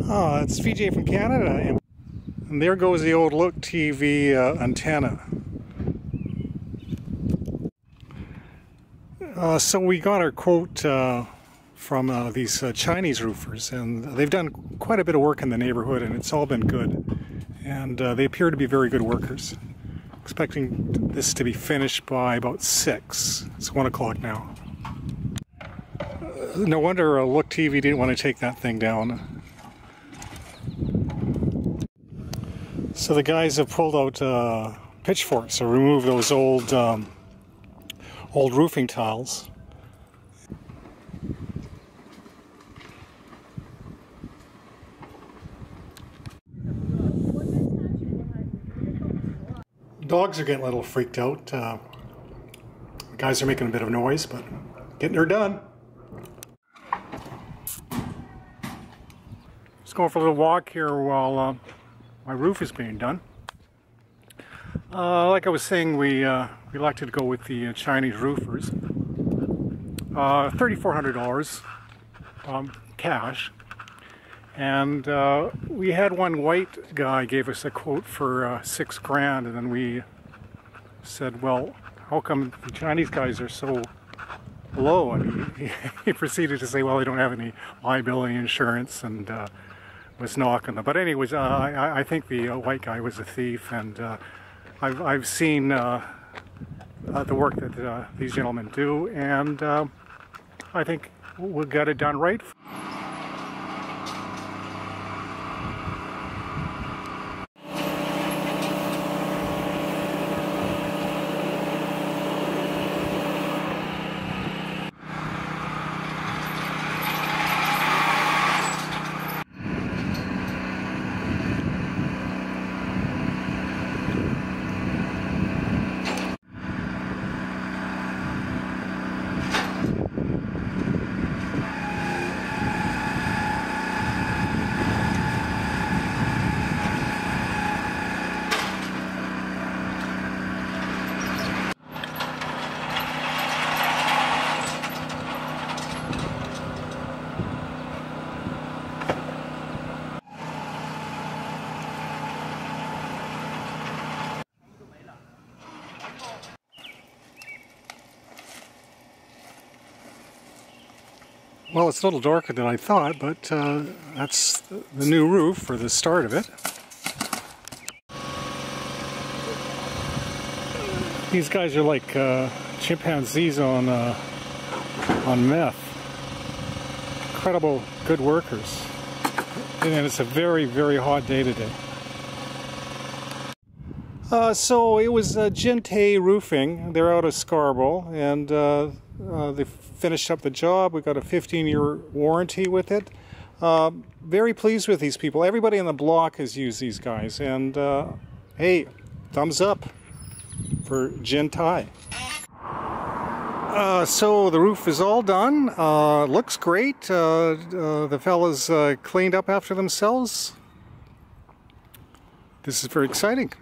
It's VJ from Canada, and there goes the old Look TV antenna. So we got our quote from these Chinese roofers, and they've done quite a bit of work in the neighborhood, and it's all been good. And they appear to be very good workers. Expecting this to be finished by about 6. It's 1 o'clock now. No wonder Look TV didn't want to take that thing down. So the guys have pulled out pitchforks to remove those old roofing tiles. Dogs are getting a little freaked out. The guys are making a bit of noise, but getting her done. Just going for a little walk here while my roof is being done. Like I was saying, we elected to go with the Chinese roofers. $3,400 cash. And we had one white guy gave us a quote for $6 grand, and then we said, well, how come the Chinese guys are so low? And he proceeded to say, well, they don't have any liability insurance, and was knocking them. But anyways, I think the white guy was a thief, and I've seen the work that these gentlemen do, and I think we got it done right. Well, it's a little darker than I thought, but that's the new roof for the start of it. These guys are like chimpanzees on meth. Incredible good workers. And it's a very, very hot day today. So it was Gente Roofing. They're out of Scarborough, and they finished up the job. We got a 15-year warranty with it. Very pleased with these people. Everybody on the block has used these guys, and hey, thumbs up for Gente. So the roof is all done. Looks great. The fellas cleaned up after themselves. This is very exciting.